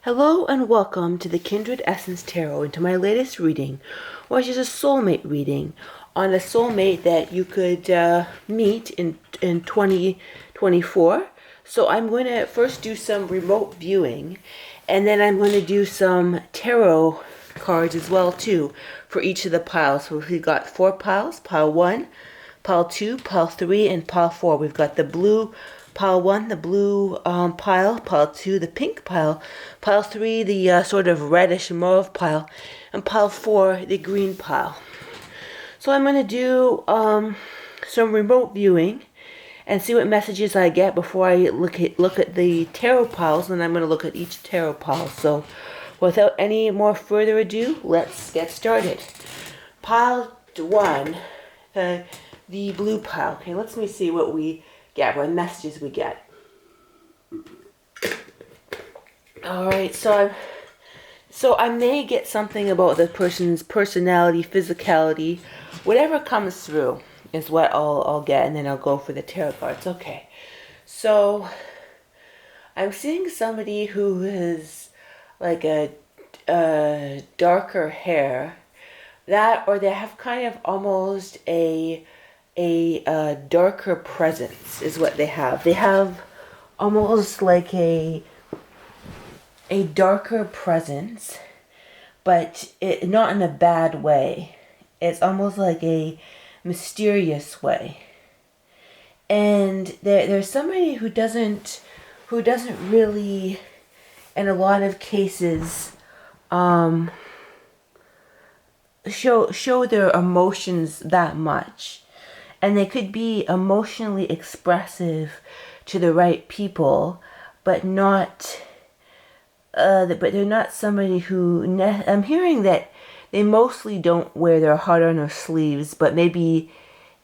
Hello and welcome to the Kindred Essence Tarot and to my latest reading, which is a soulmate reading on a soulmate that you could meet in 2024. So I'm going to first do some remote viewing, and then I'm going to do some tarot cards as well too for each of the piles. So we've got 4 piles: pile 1, pile 2, pile 3, and pile 4. We've got the blue pile 1, the blue pile 2, the pink pile 3, the sort of reddish mauve pile, and pile 4, the green pile. So I'm going to do some remote viewing and see what messages I get before I look at the tarot piles, and I'm going to look at each tarot pile. So without any more further ado, let's get started. Pile 1, the blue pile. Okay, let me see what we get, what messages we get. Alright, so I may get something about the person's personality, physicality, whatever comes through is what I'll get, and then I'll go for the tarot cards. Okay, so I'm seeing somebody who is like a darker hair, that, or they have kind of almost a darker presence is what they have. They have almost like a darker presence, but not in a bad way. It's almost like a mysterious way. And there's somebody who doesn't really, in a lot of cases, show their emotions that much. And they could be emotionally expressive to the right people, but not. But they're not somebody who. I'm hearing that they mostly don't wear their heart on their sleeves, but maybe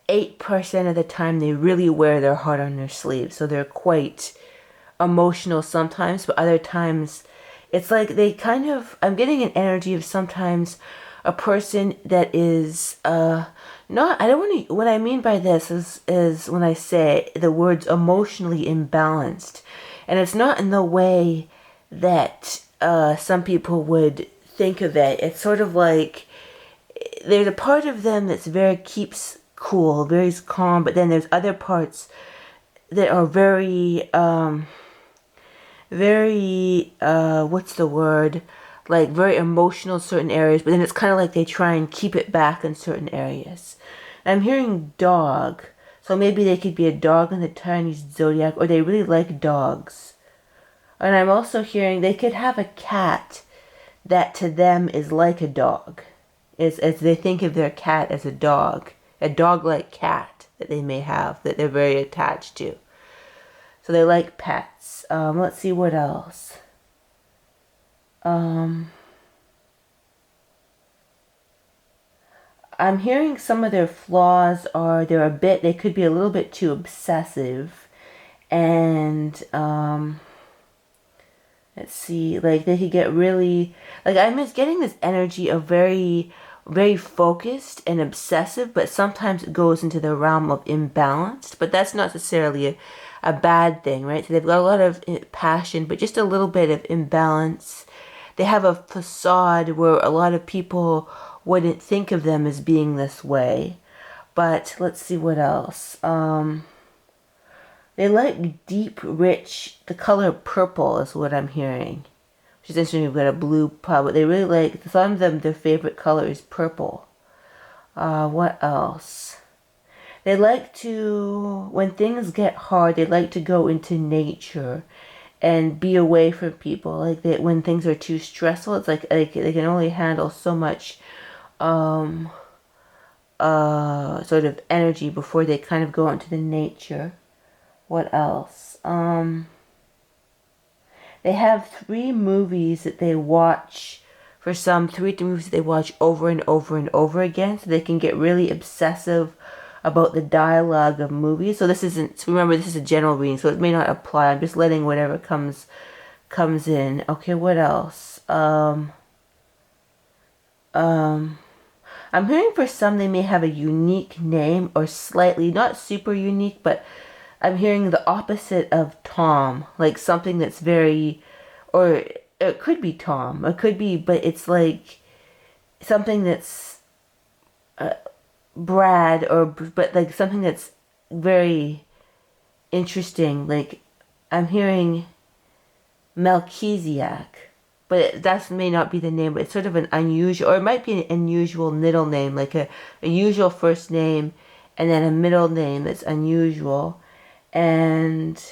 8% of the time they really wear their heart on their sleeves. So they're quite emotional sometimes, but other times it's like they kind of. I'm getting an energy of sometimes a person that is not, I don't want to, what I mean by this is when I say the words emotionally imbalanced. And it's not in the way that some people would think of it. It's sort of like there's a part of them that's keeps cool, very calm, but then there's other parts that are very, what's the word? Like very emotional in certain areas, but then it's kind of like they try and keep it back in certain areas. I'm hearing dog, so maybe they could be a dog in the Chinese zodiac, or they really like dogs. And I'm also hearing they could have a cat that to them is like a dog, as they think of their cat as a dog-like cat that they may have, that they're very attached to. So they like pets. Let's see what else. I'm hearing some of their flaws are they could be a little bit too obsessive, and let's see, like they could get really, like I'm just getting this energy of very, very focused and obsessive, but sometimes it goes into the realm of imbalanced, but that's not necessarily a bad thing, right? So they've got a lot of passion, but just a little bit of imbalance. They have a facade where a lot of people wouldn't think of them as being this way. But let's see what else. They like deep, rich, the color purple is what I'm hearing. Which is interesting, we've got a blue pile, but they really like, some of them, their favorite color is purple. What else? They like to, when things get hard, they like to go into nature and be away from people. Like when things are too stressful, it's like they can only handle so much sort of energy before they kind of go into the nature. What else? They have 3 movies that they watch, 3 movies that they watch over and over and over again, so they can get really obsessive about the dialogue of movies. So this isn't, remember, this is a general reading, so it may not apply. I'm just letting whatever comes in. Okay, what else? I'm hearing for some they may have a unique name, or slightly, not super unique, but I'm hearing the opposite of Tom, like something that's very, or it could be Tom. It could be, but it's like something that's Brad, or but like something that's very interesting. Like I'm hearing Melchizedek, but that may not be the name. But it's sort of an unusual, or it might be an unusual middle name, like a usual first name, and then a middle name that's unusual. And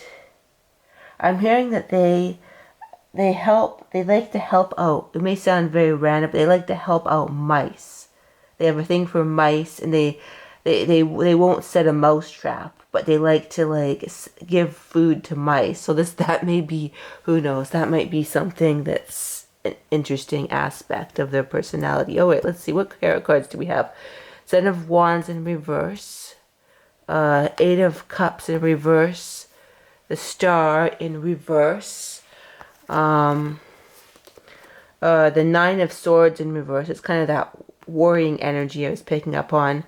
I'm hearing that they like to help out. It may sound very random, but they like to help out mice. They have a thing for mice, and they won't set a mouse trap, but they like to like give food to mice. So that may be, who knows, that might be something that's an interesting aspect of their personality. Oh wait, let's see, what tarot cards do we have? Seven of Wands in reverse, Eight of Cups in reverse, the Star in reverse, the Nine of Swords in reverse. It's kind of that worrying energy I was picking up on.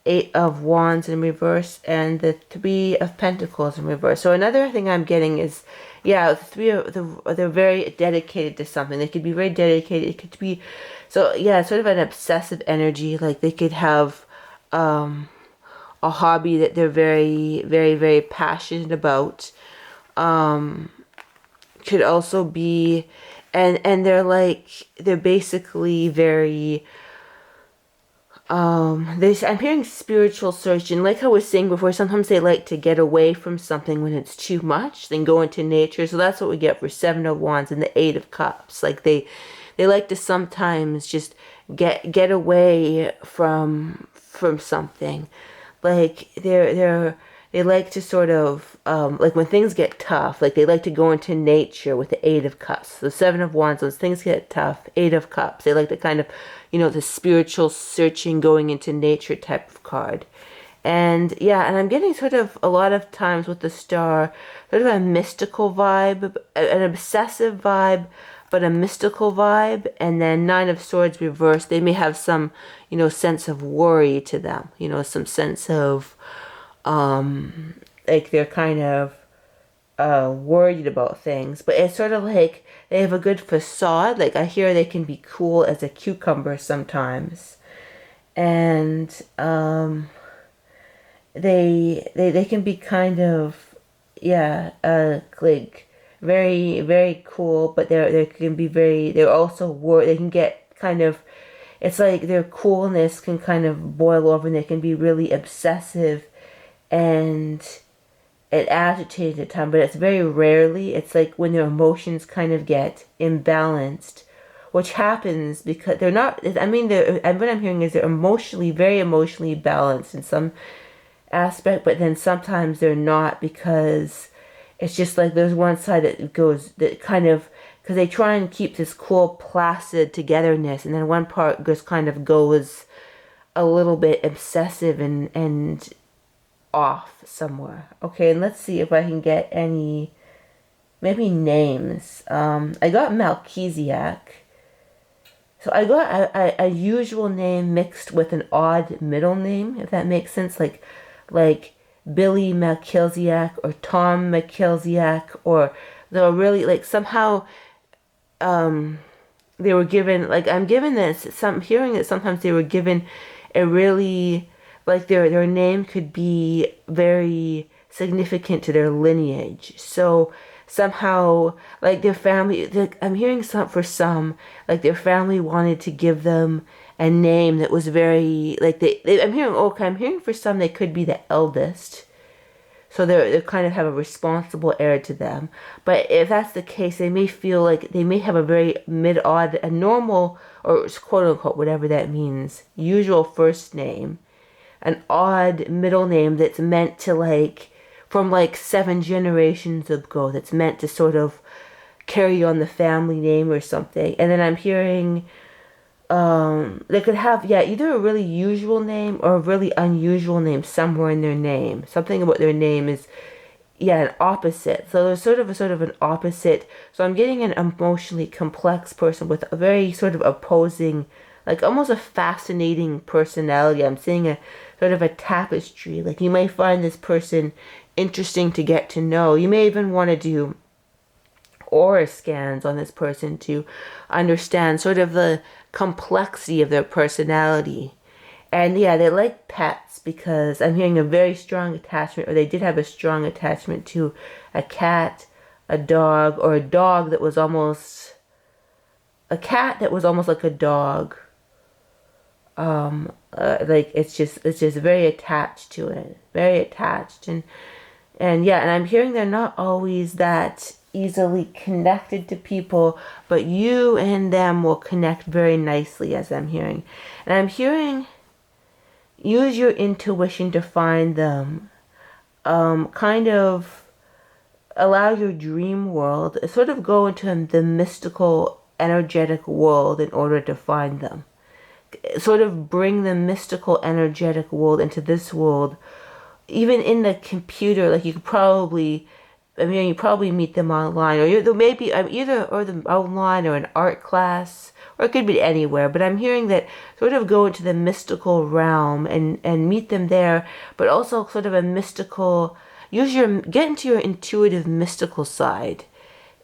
Eight of Wands in reverse, and the Three of Pentacles in reverse. So another thing I'm getting is, yeah, the three of they're very dedicated to something. They could be very dedicated. It could be, so yeah, sort of an obsessive energy. Like they could have a hobby that they're very, very, very passionate about. Could also be, and they're basically very, I'm hearing spiritual searching. Like I was saying before, sometimes they like to get away from something when it's too much, then go into nature. So that's what we get for Seven of Wands and the Eight of Cups. Like they like to sometimes just get away from something. Like they like to sort of, like when things get tough, like they like to go into nature with the Eight of Cups. The Seven of Wands, when things get tough, Eight of Cups. They like to kind of, the spiritual searching, going into nature type of card. And yeah, and I'm getting sort of a lot of times with the Star, sort of a mystical vibe, an obsessive vibe, but a mystical vibe. And then Nine of Swords reversed. They may have some, sense of worry to them, some sense of, like they're kind of worried about things, but it's sort of like they have a good facade. Like I hear they can be cool as a cucumber sometimes, and they can be kind of, yeah, like very, very cool, but they can be very, they're also they can get kind of, it's like their coolness can kind of boil over, and they can be really obsessive and agitated at times, but it's very rarely. It's like when their emotions kind of get imbalanced, which happens because they're not, I mean, what I'm hearing is they're emotionally, very emotionally balanced in some aspect, but then sometimes they're not, because it's just like there's one side that kind of, because they try and keep this cool, placid togetherness, and then one part just kind of goes a little bit obsessive and off somewhere. Okay, and let's see if I can get any, maybe names. I got Melchizedek. So I got a usual name mixed with an odd middle name, if that makes sense. Like Billy Melchizedek or Tom Melchizedek, or they're really like somehow they were given, like I'm given this, hearing that sometimes they were given a really, like their name could be very significant to their lineage. So somehow, like their family, like I'm hearing for some, like their family wanted to give them a name that was very, like I'm hearing for some they could be the eldest. So they kind of have a responsible heir to them. But if that's the case, they may feel like they may have a very mid-odd, a normal, or quote-unquote, whatever that means, usual first name, an odd middle name that's meant to, like, from like 7 generations ago, that's meant to sort of carry on the family name or something. And then I'm hearing they could have, yeah, either a really usual name or a really unusual name somewhere in their name. Something about their name is, yeah, an opposite. So there's sort of an opposite. So I'm getting an emotionally complex person with a very sort of opposing, like almost a fascinating personality. I'm seeing a sort of a tapestry. Like you may find this person interesting to get to know. You may even want to do aura scans on this person to understand sort of the complexity of their personality. And yeah, they like pets because I'm hearing a very strong attachment, or they did have a strong attachment to a cat, a dog, or a dog that was almost a cat that was almost like a dog. Like it's just very attached to it, very attached. And yeah, and I'm hearing they're not always that easily connected to people, but you and them will connect very nicely, as I'm hearing. And I'm hearing use your intuition to find them. Kind of allow your dream world, sort of go into the mystical, energetic world in order to find them. Sort of bring the mystical, energetic world into this world. Even in the computer, like you could probably, I mean, you probably meet them online, or maybe either or the online or an art class, or it could be anywhere. But I'm hearing that sort of go into the mystical realm and meet them there, but also sort of a mystical, get into your intuitive mystical side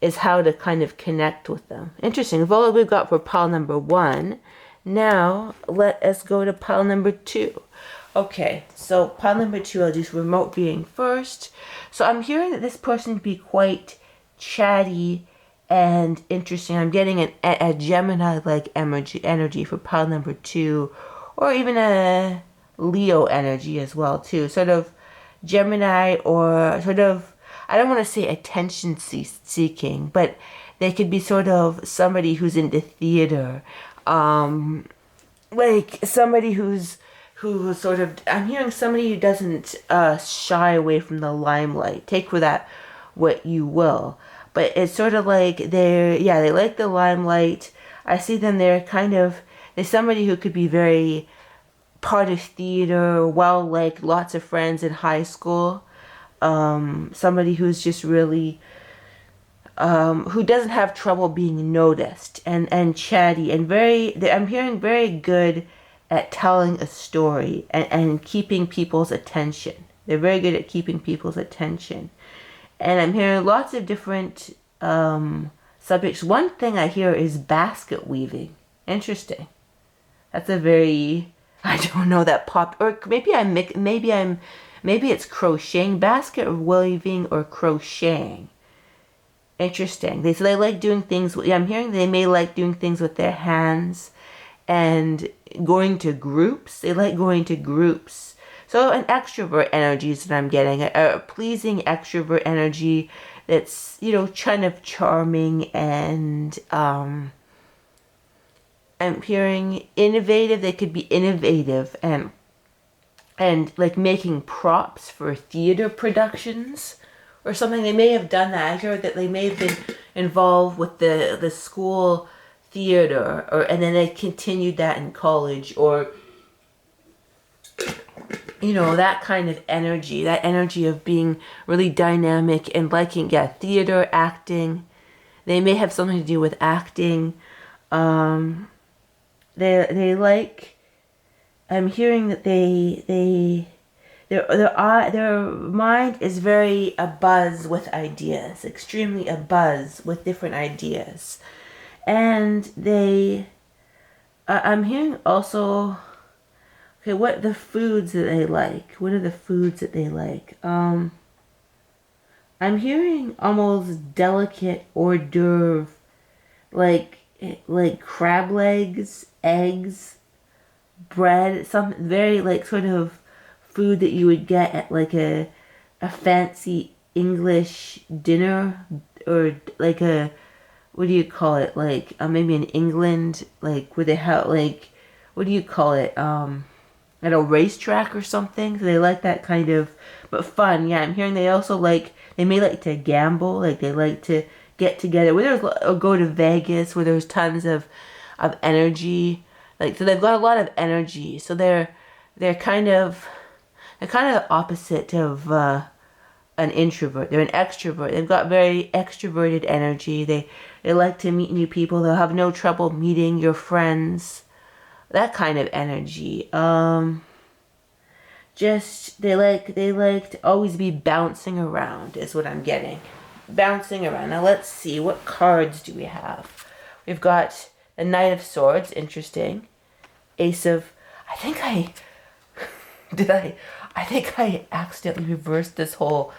is how to kind of connect with them. Interesting. That's all we've got for pile number 1. Now let us go to pile number 2. Okay, so pile number 2, I'll do remote viewing first. So I'm hearing that this person be quite chatty and interesting. I'm getting a Gemini-like energy for pile number 2, or even a Leo energy as well too. Sort of Gemini, or sort of, I don't want to say attention seeking, but they could be sort of somebody who's into theater, like somebody who sort of, I'm hearing somebody who doesn't shy away from the limelight. Take for that what you will. But it's sort of like they like the limelight. I see them, they're somebody who could be very part of theater, like lots of friends in high school. Somebody who's just really, who doesn't have trouble being noticed and chatty and I'm hearing very good at telling a story and keeping people's attention. They're very good at keeping people's attention. And I'm hearing lots of different subjects. One thing I hear is basket weaving. Interesting. That's a very, I don't know, that pop, or maybe it's crocheting, basket weaving or crocheting. Interesting. They like doing things. I'm hearing they may like doing things with their hands and going to groups. They like going to groups. So an extrovert energy is what I'm getting. A pleasing extrovert energy that's, kind of charming, and I'm hearing innovative. They could be innovative and like making props for theater productions or something. They may have done that. I heard that they may have been involved with the school theater, and then they continued that in college, or that kind of energy, that energy of being really dynamic and liking theater, acting. They may have something to do with acting. They like, I'm hearing that their mind is very abuzz with ideas, extremely abuzz with different ideas. And I'm hearing also, okay, what are the foods that they like? What are the foods that they like? I'm hearing almost delicate hors d'oeuvre, like crab legs, eggs, bread, something very like sort of food that you would get at like a fancy English dinner, or like what do you call it? Like maybe in England, like where they have like, what do you call it? At a racetrack or something. So they like that kind of, but fun. Yeah, I'm hearing they also they may like to gamble. Like they like to get together. Or go to Vegas where there's tons of energy. Like, so they've got a lot of energy. So they're kind of the opposite of an introvert. They're an extrovert. They've got very extroverted energy. They like to meet new people. They'll have no trouble meeting your friends. That kind of energy. Just they like to always be bouncing around is what I'm getting. bouncing around. Now let's see, what cards do we have? We've got the Knight of Swords, interesting. Ace of, I think I accidentally reversed this whole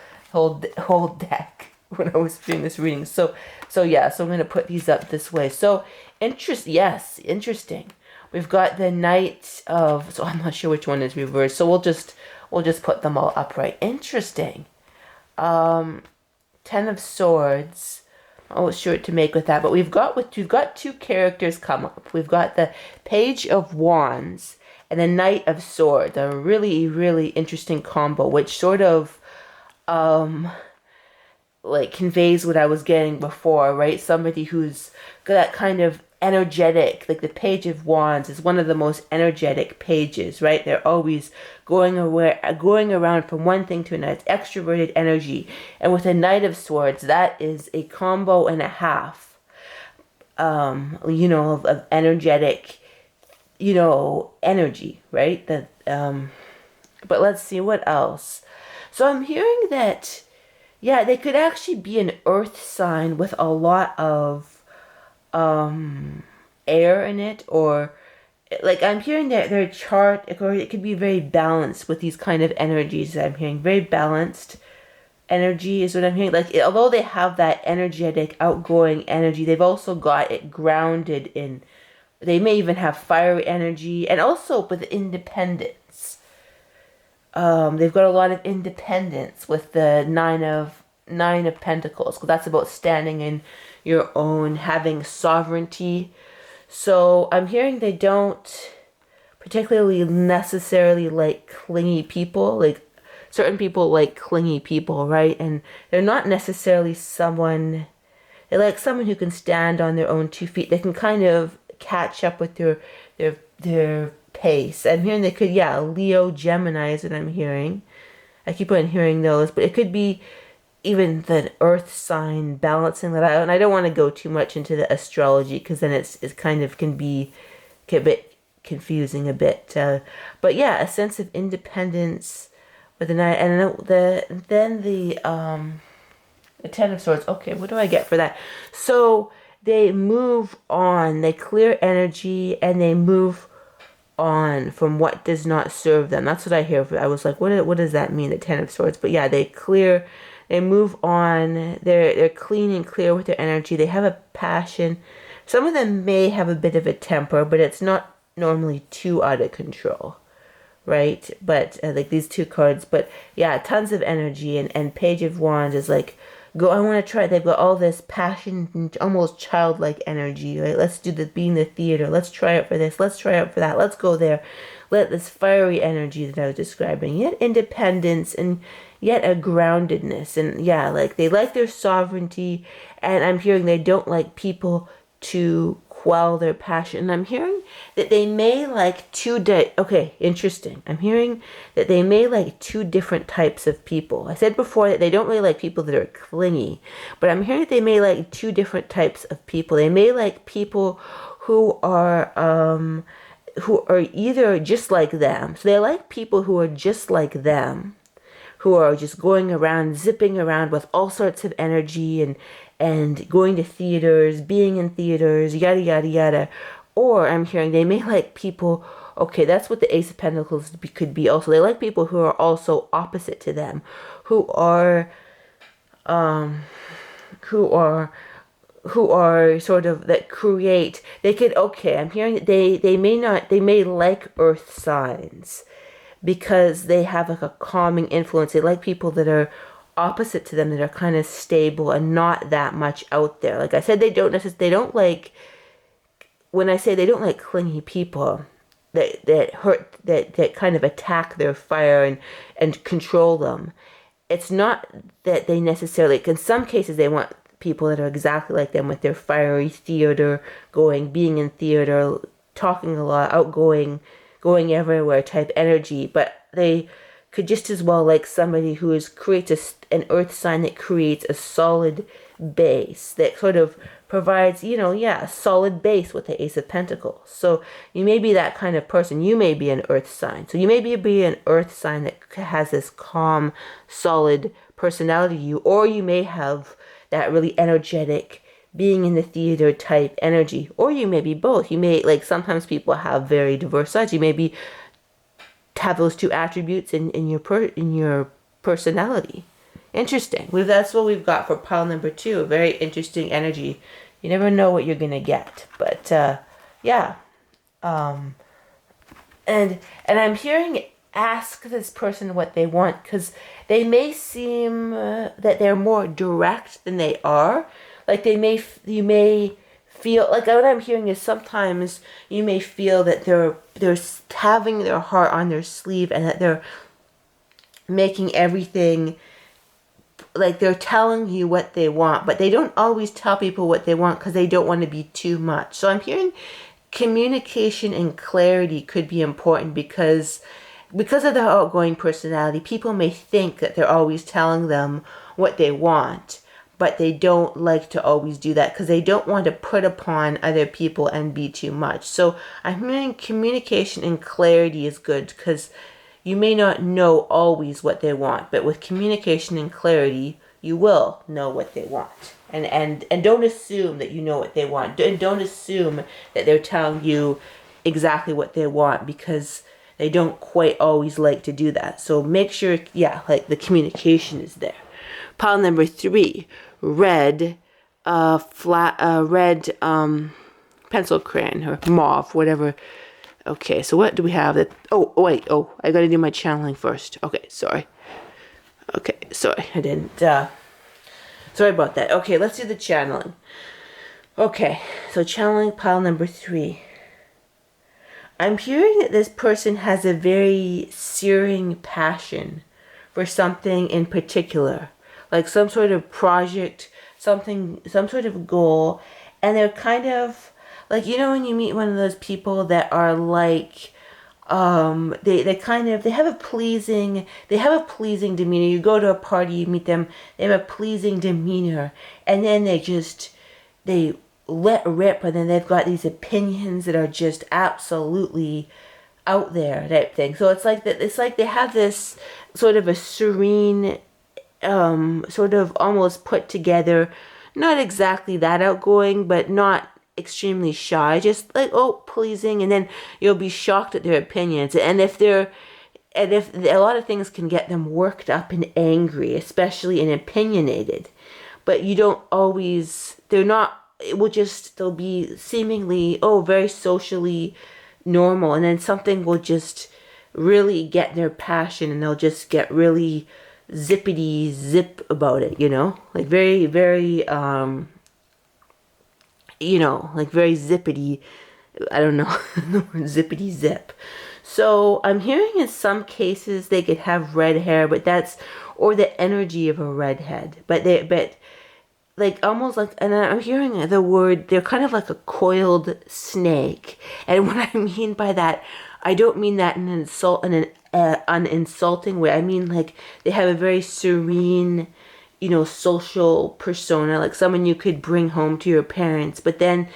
deck when I was doing this reading. So yeah, so I'm going to put these up this way. So interesting. We've got the Knight of, so I'm not sure which one is reversed. So we'll just put them all upright. Interesting. Ten of Swords. I'm not sure what to make with that, but we've got two characters come up. We've got the Page of Wands and the Knight of Swords. A really, really interesting combo, which sort of like conveys what I was getting before, right? Somebody who's got that kind of energetic, like the Page of Wands is one of the most energetic pages, right? They're always going around from one thing to another. It's extroverted energy. And with the Knight of Swords, that is a combo and a half, of energetic, energy, right? But let's see what else. So I'm hearing that, yeah, they could actually be an earth sign with a lot of air in it, or like I'm hearing that their chart, or it could be very balanced with these kind of energies that I'm hearing. Very balanced energy is what I'm hearing. Like, although they have that energetic, outgoing energy, they've also got it grounded in, they may even have fiery energy, and also with independence. They've got a lot of independence with the Nine of Pentacles, because that's about standing in your own, having sovereignty. So I'm hearing they don't particularly necessarily like clingy people. Like, certain people like clingy people, right? And they're not necessarily someone, they like someone who can stand on their own 2 feet. They can kind of catch up with their pace. I'm hearing they could, Leo, Gemini is what I'm hearing. I keep on hearing those, but it could be even the earth sign balancing that out. And I don't want to go too much into the astrology, because then it's kind of can be a bit confusing a bit. But yeah, a sense of independence with the Knight, and then the Ten of Swords. Okay, what do I get for that? So they move on, they clear energy, and they move on from what does not serve them. That's what I hear. I was like, what does that mean, the Ten of Swords? But yeah, they move on, they're clean and clear with their energy. They have a passion. Some of them may have a bit of a temper, but it's not normally too out of control, right? But like these two cards, but yeah, tons of energy. And Page of Wands is like, I want to try. They've got all this passion and almost childlike energy, right? Let's do be in the theater. Let's try out for this. Let's try out for that. Let's go there. Let this fiery energy that I was describing, yet independence and yet a groundedness. And yeah, like they like their sovereignty. And I'm hearing they don't like people to quell their passion. And I'm hearing that they may like okay, interesting. I'm hearing that they may like two different types of people. I said before that they don't really like people that are clingy, but I'm hearing that they may like two different types of people. They may like people who are either just like them. So they like people who are just like them, who are just going around, zipping around with all sorts of energy and going to theaters, being in theaters, yada, yada, yada. Or I'm hearing they may like people, okay, that's what the Ace of Pentacles could be also. They like people who are also opposite to them, who are sort of, that create, they could, okay, I'm hearing that they may like earth signs because they have like a calming influence. They like people that are opposite to them, that are kind of stable and not that much out there. Like I said, they don't like, when I say they don't like clingy people that hurt, that kind of attack their fire and control them. It's not that they necessarily, in some cases they want people that are exactly like them with their fiery theater going, being in theater, talking a lot, outgoing, going everywhere type energy. But they could just as well like somebody who creates an earth sign that creates a solid base, that sort of provides, a solid base with the Ace of Pentacles. So you may be that kind of person. You may be an earth sign. So you may be an earth sign that has this calm, solid personality to you, or you may have that really energetic, being in the theater type energy. Or you may be both. You may, like, sometimes people have very diverse sides. You may be have those two attributes in your personality. Interesting. That's what we've got for pile number 2. A very interesting energy. You never know what you're gonna get, but yeah. And I'm hearing, ask this person what they want, because they may seem that they're more direct than they are. Like you may feel like, what I'm hearing is sometimes you may feel that they're having their heart on their sleeve, and that they're making everything, like they're telling you what they want, but they don't always tell people what they want because they don't want to be too much. So I'm hearing communication and clarity could be important, because of their outgoing personality, people may think that they're always telling them what they want, but they don't like to always do that because they don't want to put upon other people and be too much. So I'm hearing communication and clarity is good, because you may not know always what they want, but with communication and clarity, you will know what they want. And don't assume that you know what they want. And don't assume that they're telling you exactly what they want, because they don't quite always like to do that. So make sure, like the communication is there. Pile number 3, red, red pencil crayon or mauve, whatever. Okay, so what do we have? I gotta do my channeling first. Okay, sorry. I didn't. Sorry about that. Okay, let's do the channeling. Okay, so channeling pile number 3. I'm hearing that this person has a very searing passion for something in particular, like some sort of project, some sort of goal, and they're kind of like, when you meet one of those people that are like, they have a pleasing demeanor. You go to a party, you meet them, they have a pleasing demeanor, and then they let rip, and then they've got these opinions that are just absolutely out there type thing. So it's like that. It's like they have this sort of a serene, sort of almost put together, not exactly that outgoing, but not extremely shy, just like, pleasing, and then you'll be shocked at their opinions. And if a lot of things can get them worked up and angry, especially and opinionated, but you don't always, they'll be seemingly, very socially normal, and then something will just really get their passion, and they'll just get really zippity zip about it, like very, very, like very zippity, I don't know, zippity zip. So I'm hearing in some cases they could have red hair, or the energy of a redhead, but like almost like, and I'm hearing the word, they're kind of like a coiled snake. And what I mean by that, I don't mean that in an insulting way. I mean, like, they have a very serene, social persona, like someone you could bring home to your parents. But then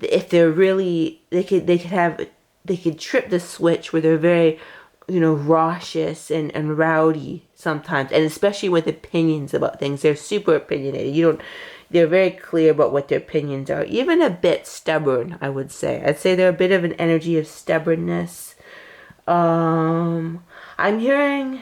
if they're really, they could trip the switch where they're very, raucous and rowdy sometimes, and especially with opinions about things. They're super opinionated. They're very clear about what their opinions are. Even a bit stubborn, I would say. I'd say they're a bit of an energy of stubbornness. I'm hearing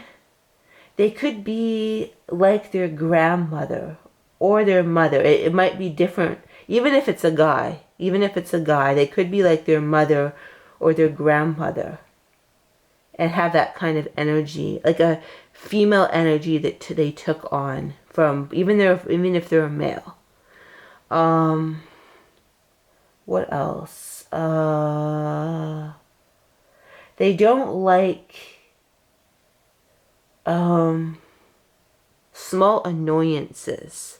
they could be like their grandmother or their mother. It might be different. Even if it's a guy, they could be like their mother or their grandmother, and have that kind of energy, like a female energy that they took on from, even if they're a male. What else? They don't like small annoyances.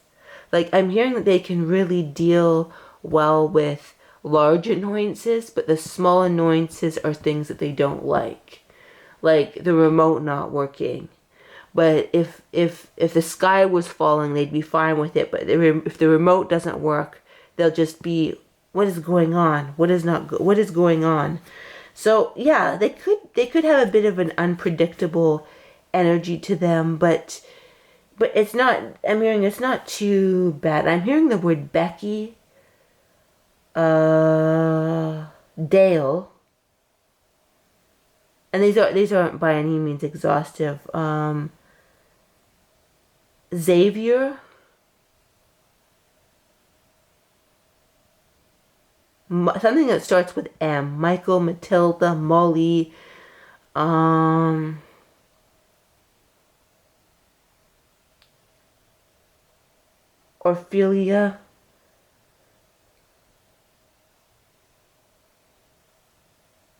Like, I'm hearing that they can really deal well with large annoyances, but the small annoyances are things that they don't like the remote not working. But if the sky was falling, they'd be fine with it. But if the remote doesn't work, they'll just be, what is going on? What is going on? So yeah, they could have a bit of an unpredictable energy to them, but But it's not, I'm hearing it's not too bad. I'm hearing the word Becky, Dale, and these aren't by any means exhaustive. Xavier, something that starts with M. Michael, Matilda, Molly, Ophelia.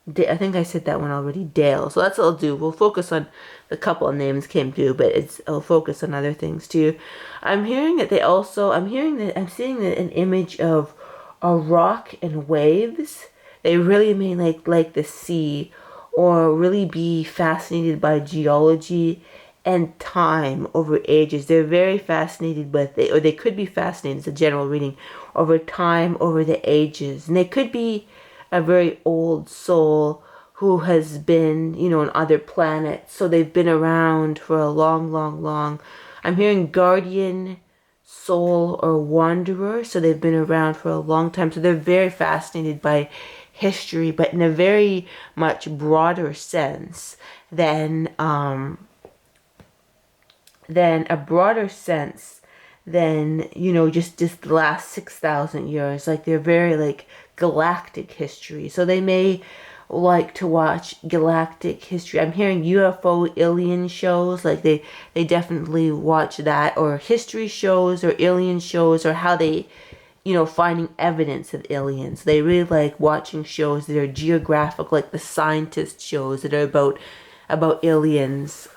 I think I said that one already. Dale. So that's what I'll do. We'll focus on the couple of names came through, but I'll focus on other things too. I'm hearing that I'm seeing an image of a rock and waves. They really may like the sea, or really be fascinated by geology and time over ages. They're very fascinated with it, or they could be fascinated, it's a general reading, over time, over the ages. And they could be a very old soul who has been, on other planets. So they've been around for a long. I'm hearing guardian soul or wanderer. So they've been around for a long time. So they're very fascinated by history, but in a very much broader sense than just the last 6,000 years. Like, they're very like galactic history. So they may like to watch galactic history. I'm hearing UFO alien shows. Like they definitely watch that, or history shows or alien shows, or how they finding evidence of aliens. They really like watching shows that are geographic, like the scientist shows that are about aliens.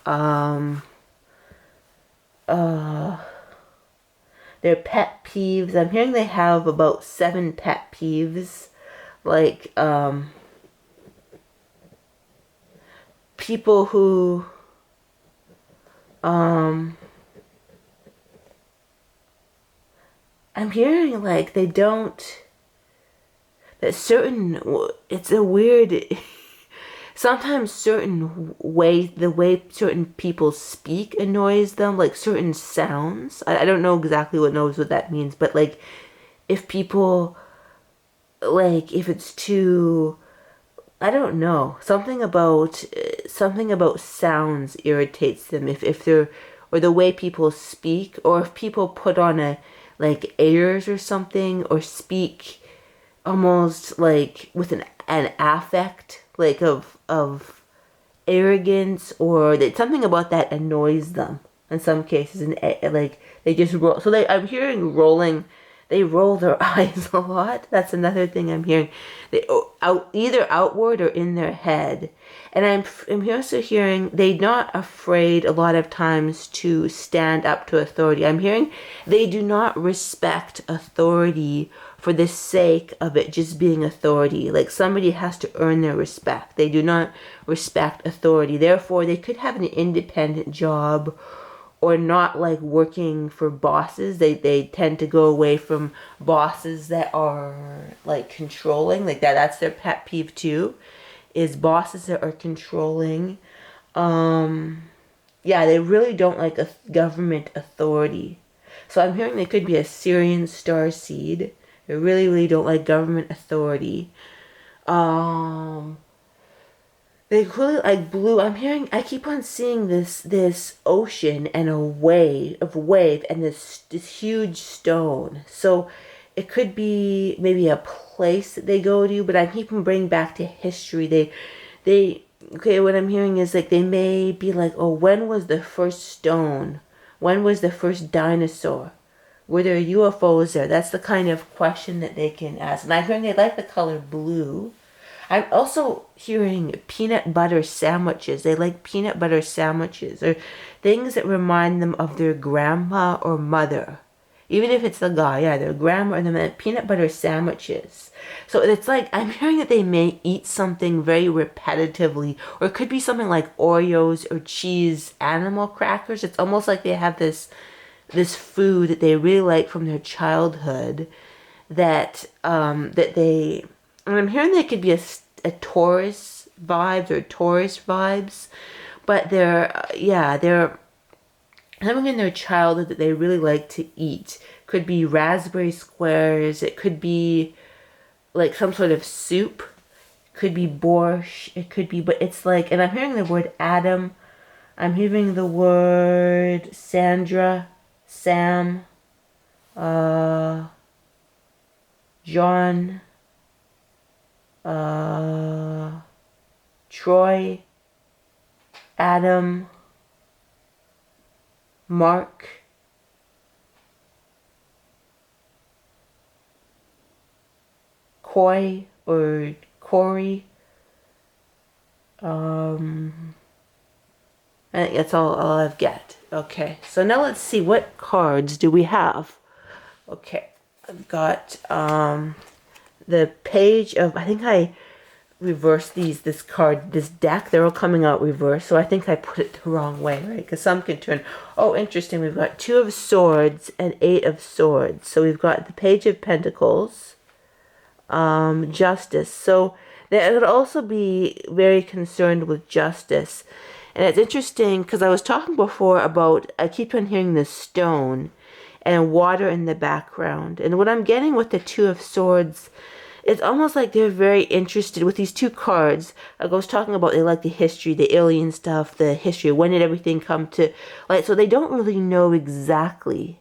Their pet peeves. I'm hearing they have about 7 pet peeves. Like, people who, I'm hearing like they don't, that certain, it's a weird, sometimes certain ways, the way certain people speak annoys them, like certain sounds. I don't know exactly what that means, but like if people, like if it's too, I don't know, something about sounds irritates them. If they're, or the way people speak, or if people put on a like airs or something, or speak almost like with an affect, like of arrogance, or that something about that annoys them in some cases, and like they just roll. So I'm hearing rolling. They roll their eyes a lot. That's another thing I'm hearing. They either outward or in their head. And I'm also hearing they're not afraid a lot of times to stand up to authority. I'm hearing they do not respect authority for the sake of it just being authority. Like somebody has to earn their respect. They do not respect authority. Therefore, they could have an independent job, or not like working for bosses. They tend to go away from bosses that are like controlling. Like that's their pet peeve too, is bosses that are controlling. They really don't like a government authority. So I'm hearing they could be a Syrian starseed. They really don't like government authority. They really like blue. I keep on seeing this ocean and a wave and this huge stone. So it could be maybe a place that they go to, but I keep on bringing back to history. Okay, what I'm hearing is like they may be like, oh, when was the first stone? When was the first dinosaur? Were there UFOs there? That's the kind of question that they can ask. And I'm hearing they like the color blue. I'm also hearing peanut butter sandwiches. They like peanut butter sandwiches, or things that remind them of their grandma or mother. Even if it's the guy, their grandma, and then peanut butter sandwiches. So it's like, I'm hearing that they may eat something very repetitively, or it could be something like Oreos or cheese animal crackers. It's almost like they have this food that they really like from their childhood, that they, and I'm hearing they could be a Taurus vibes, or tourist vibes, but they're something in their childhood that they really like to eat. Could be raspberry squares. It could be like some sort of soup. It could be borscht. It could be, but it's like, and I'm hearing the word Adam. I'm hearing the word Sandra, Sam, John, Troy, Adam, Mark, Coy or Corey. I think that's all I've got. Okay, so now let's see, what cards do we have? Okay, I've got the page of, I think I reversed this card, this deck. They're all coming out reversed, so I think I put it the wrong way, right? Because some can turn, oh, interesting, we've got 2 of Swords and 8 of Swords. So we've got the Page of Pentacles, Justice. So they would also be very concerned with justice. And it's interesting because I was talking before about, I keep on hearing the stone and water in the background. And what I'm getting with the 2 of Swords, it's almost like they're very interested with these 2 cards. Like I was talking about, they like the history, the alien stuff, the history. When did everything come to light? So they don't really know exactly